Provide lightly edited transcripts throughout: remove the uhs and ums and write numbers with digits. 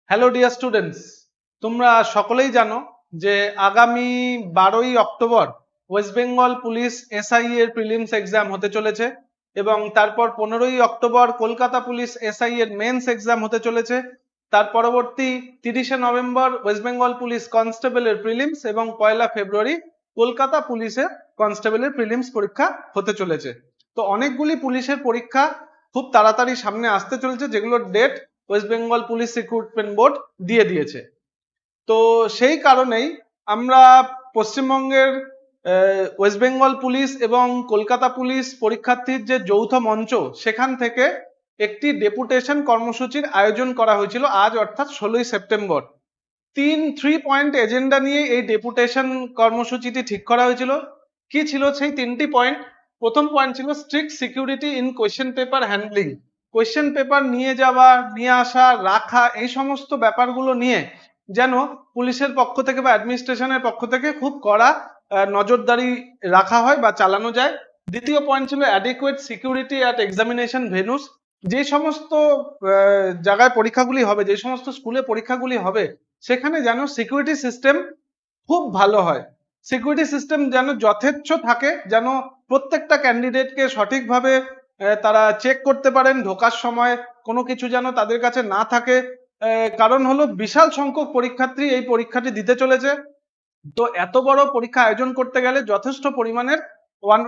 Hello dear students, তোমরা সকলেই জানো যে আগামী 12ই October West Bengal police SI এর প্রিলিমস এক্সাম হতে চলেছে এবং তারপর 15ই অক্টোবর কলকাতা পুলিশ এসআই এর মেন্স এক্সাম হতে চলেছে। তার পরবর্তী 30শে নভেম্বর ওয়েস্ট বেঙ্গল পুলিশ কনস্টেবলের প্রিলিমস এবং 1লা ফেব্রুয়ারি কলকাতা পুলিশের কনস্টেবলের প্রিলিমস পরীক্ষা হতে চলেছে। তো অনেকগুলি পুলিশের পরীক্ষা খুব তাড়াতাড়ি সামনে আসতে চলেছে, যেগুলোর date West Bengal police recruitment board দিয়ে দিয়েছে। তো সেই কারণেই আমরা পশ্চিমবঙ্গের ওয়েস্ট বেঙ্গল পুলিশ এবং কলকাতা পুলিশ পরীক্ষার্থীর যে যৌথ মঞ্চ, সেখান থেকে একটি ডেপুটেশন কর্মসূচির আয়োজন করা হয়েছিল আজ অর্থাৎ 16ই সেপ্টেম্বর। 3 পয়েন্ট এজেন্ডা নিয়ে এই ডেপুটেশন কর্মসূচিটি ঠিক করা হয়েছিল। কি ছিল সেই 3টি পয়েন্ট? প্রথম পয়েন্ট ছিল strict security in question paper handling. Question paper নিয়ে যাওয়া, নিয়ে আসা, রাখা, এই সমস্ত ব্যাপারগুলো নিয়ে যেন পুলিশের পক্ষ থেকে বা অ্যাডমিনিস্ট্রেশনের পক্ষ থেকে খুব কড়া নজরদারি রাখা হয় বা চালানো যায়। দ্বিতীয় পয়েন্ট ছিল adequate security at examination venues. যে সমস্ত জায়গায় পরীক্ষাগুলি হবে, যে সমস্ত স্কুলে পরীক্ষাগুলি হবে, সেখানে যেন সিকিউরিটি সিস্টেম খুব ভালো হয়, সিকিউরিটি সিস্টেম যেন যথেচ্ছ থাকে, যেন প্রত্যেকটা ক্যান্ডিডেটকে সঠিকভাবে তারা চেক করতে পারেন, ঢোকার সময় কোনো কিছু যেন তাদের কাছে না থাকে। কারণ হলো বিশাল সংখ্যক পরীক্ষার্থী এই পরীক্ষাটি দিতে চলেছে। তো এত বড় পরীক্ষা আয়োজন করতে গেলে যথেষ্ট পরিমাণের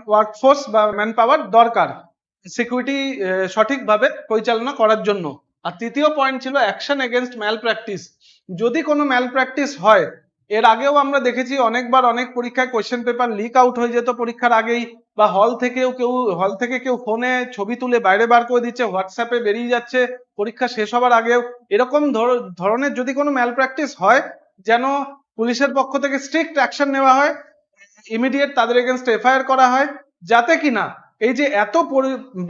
ওয়ার্কফোর্স বা ম্যান পাওয়ার দরকার সিকিউরিটি সঠিকভাবে পরিচালনা করার জন্য। আর তৃতীয় পয়েন্ট ছিল অ্যাকশন এগেনস্ট ম্যাল প্র্যাকটিস। যদি কোনো ম্যাল প্র্যাকটিস হয়, এর আগেও আমরা দেখেছি অনেকবার অনেক পরীক্ষায় কোয়েশ্চেন পেপার লিক আউট হয়ে যেত পরীক্ষার আগেই, বা হল থেকে কেউ ফোনে ছবি তুলে বাইরে বার করে দিচ্ছে, হোয়াটসঅ্যাপে বেরিয়ে যাচ্ছে পরীক্ষা শেষ হবার আগেও। এরকম ধরনের যদি কোনো ম্যাল প্র্যাকটিস হয়, যেন পুলিশের পক্ষ থেকে স্ট্রিক্ট অ্যাকশন নেওয়া হয়, ইমিডিয়েট তাদের এগেনস্ট এফআইআর করা হয়, যাতে কিনা এই যে এত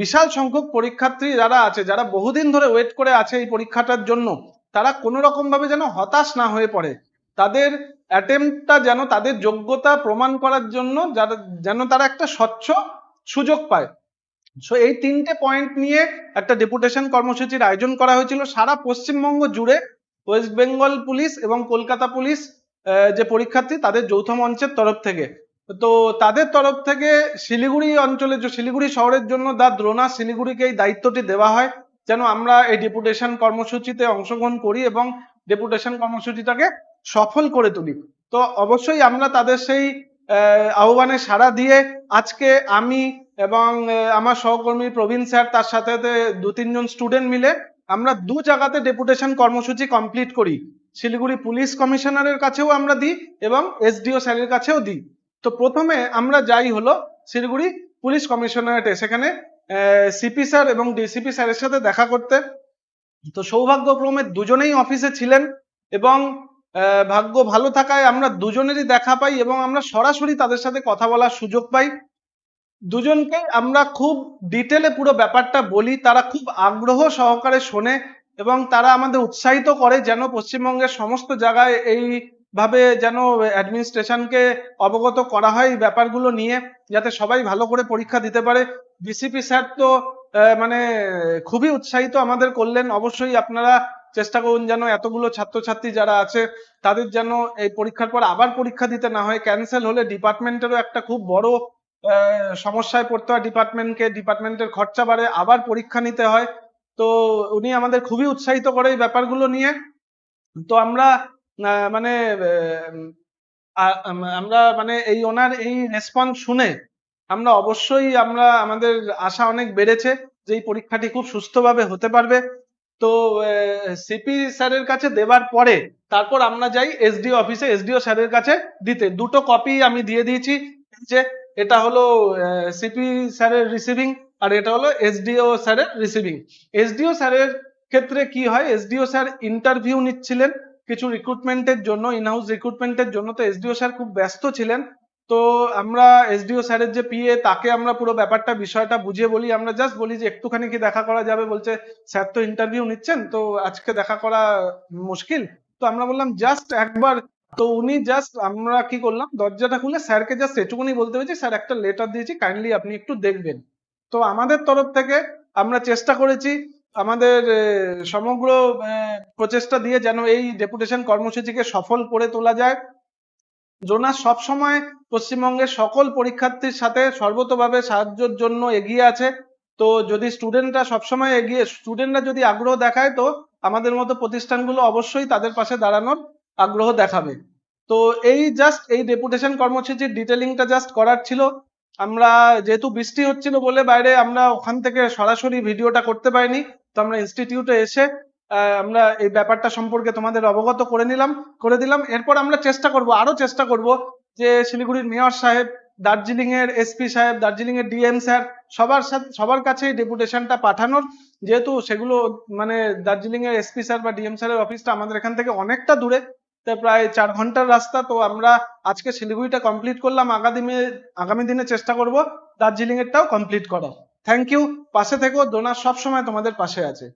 বিশাল সংখ্যক পরীক্ষার্থী যারা আছে, যারা বহুদিন ধরে ওয়েট করে আছে এই পরীক্ষাটার জন্য, তারা কোনো রকম ভাবে যেন হতাশ না হয়ে পড়ে। তাদের অ্যাটেম্পটটা যেন তাদের যোগ্যতা প্রমাণ করার জন্য যেন তারা একটা স্বচ্ছ সুযোগ পায়। সো এই 3টে পয়েন্ট নিয়ে একটা ডেপুটেশন কর্মসূচির আয়োজন করা হয়েছিল সারা পশ্চিমবঙ্গ জুড়ে। ওয়েস্ট বেঙ্গল পুলিশ এবং কলকাতা পুলিশ যে পরীক্ষার্থী, তাদের যৌথ মঞ্চের তরফ থেকে। তো তাদের তরফ থেকে শিলিগুড়ি অঞ্চলে, শিলিগুড়ি শহরের জন্য দা দ্রোণা শিলিগুড়িকে এই দায়িত্বটি দেওয়া হয়, যেন আমরা এই ডেপুটেশন কর্মসূচিতে অংশগ্রহণ করি এবং ডেপুটেশন কর্মসূচিটাকে সফল করে তুলি। তো অবশ্যই আমরা তাদের সেই আহ্বানে সাড়া দিয়ে আজকে আমি এবং আমার সহকর্মী প্রবীণ স্যার, তার সাথে 2-3 জন স্টুডেন্ট মিলে আমরা 2 জায়গাতে ডেপুটেশন কর্মসূচি কমপ্লিট করি। শিলিগুড়ি পুলিশ কমিশনারের কাছেও আমরা দিই এবং এসডিও স্যারের কাছেও দিই। তো প্রথমে আমরা যাই হলো শিলিগুড়ি পুলিশ কমিশনারেটে, সেখানে সিপি স্যার এবং ডিসিপি স্যারের সাথে দেখা করতে। তো সৌভাগ্যক্রমে দুজনেই অফিসে ছিলেন এবং ভাগ্য ভালো থাকায় আমরা দুজনেরই দেখা পাই এবং আমরা সরাসরি তাদের সাথে কথা বলার সুযোগ পাই। দুজনকে আমরা খুব ডিটেলে পুরো ব্যাপারটা বলি, তারা খুব আগ্রহ সহকারে শোনে এবং তারা আমাদের উৎসাহিত করে যেন পশ্চিমবঙ্গের সমস্ত জায়গায় এইভাবে যেন অ্যাডমিনিস্ট্রেশনকে অবগত করা হয় এই ব্যাপারগুলো নিয়ে, যাতে সবাই ভালো করে পরীক্ষা দিতে পারে। ডিসিপি স্যার তো মানে খুবই উৎসাহিত আমাদের করলেন। অবশ্যই আপনারা চেষ্টা করুন যেন এতগুলো ছাত্রছাত্রী যারা আছে তাদের যেন এই পরীক্ষার পর আবার পরীক্ষা দিতে না হয়। ক্যান্সেল হলে ডিপার্টমেন্টেরও একটা খুব বড় সমস্যায় পড়তে হয়, ডিপার্টমেন্টের খরচা বাড়ে, আবার পরীক্ষা নিতে হয়। তো উনি আমাদের খুবই উৎসাহিত করে এই ব্যাপারগুলো নিয়ে। তো আমরা মানে আমরা মানে এই ওনার এই রেসপন্স শুনে আমরা অবশ্যই আমাদের আশা অনেক বেড়েছে যে এই পরীক্ষাটি খুব সুস্থভাবে হতে পারবে। তো সিপি স্যারের কাছে দেওয়ার পরে তারপর আমরা যাই এসডিও অফিসে, এসডিও স্যারের কাছে দিতে। 2টো কপি আমি দিয়ে দিয়েছি, যে এটা হলো সিপি স্যারের রিসিভিং আর এটা হলো এসডিও স্যারের রিসিভিং। এসডিও স্যারের ক্ষেত্রে কি হয়, এসডিও স্যার ইন্টারভিউ নিচ্ছিলেন কিছু রিক্রুটমেন্টের জন্য, ইনহাউস রিক্রুটমেন্টের জন্য। তো এসডিও স্যার খুব ব্যস্ত ছিলেন। তো আমরা এসডিও স্যারের যে পিএ, তাকে আমরা পুরো ব্যাপারটা বিষয়টা বুঝিয়ে বলি। আমরা জাস্ট বলি যে একটুখানি কি দেখা করা যাবে, বলছে স্যার তো ইন্টারভিউ নিচ্ছেন, তো আজকে দেখা করা মুশকিল। তো আমরা বললাম জাস্ট একবার। তো উনি জাস্ট, আমরা কি করলাম, দরজাটা খুলে স্যারকে জাস্ট এটুকুনি বলতে হয়েছে, স্যার একটা লেটার দিয়েছি, কাইন্ডলি আপনি একটু দেখবেন। তো আমাদের তরফ থেকে আমরা চেষ্টা করেছি আমাদের সমগ্র প্রচেষ্টা দিয়ে যেন এই ডেপুটেশন কর্মসূচিকে সফল করে তোলা যায়। জোনাস সবসময় পশ্চিমবঙ্গের সকল পরীক্ষার্থীর সাথে সর্বতোভাবে সাহায্যের জন্য এগিয়ে আছে। তো যদি স্টুডেন্টরা যদি আগ্রহ দেখায়, তো আমাদের মতো প্রতিষ্ঠানগুলো অবশ্যই তাদের পাশে দাঁড়ানোর আগ্রহ দেখাবে। তো এই জাস্ট এই ডেপুটেশন কর্মসূচির ডিটেলিংটা জাস্ট করার ছিল। আমরা যেহেতু বৃষ্টি হচ্ছিল বলে বাইরে আমরা ওখান থেকে সরাসরি ভিডিওটা করতে পারিনি, তো আমরা ইনস্টিটিউটে এসে আমরা এই ব্যাপারটা সম্পর্কে তোমাদের অবগত করে দিলাম। এরপর আমরা আরো চেষ্টা করব যে শিলিগুড়ির মেয়র সাহেব, দার্জিলিং এর এসপি সাহেব, দার্জিলিং এর ডিএম স্যার, সবার কাছেই ডেপুটেশনটা পাঠানোর। যেহেতু সেগুলো মানে দার্জিলিং এর এসপি স্যার বা ডিএম স্যারের অফিসটা আমাদের এখান থেকে অনেকটা দূরে, তো প্রায় 4 ঘন্টার রাস্তা। তো আমরা আজকে শিলিগুড়িটা কমপ্লিট করলাম, আগামী দিনে চেষ্টা করব দার্জিলিং এরটাও কমপ্লিট করার। Thank you. পাশে থেকো, ডোনার সব সময় তোমাদের পাশে আছে।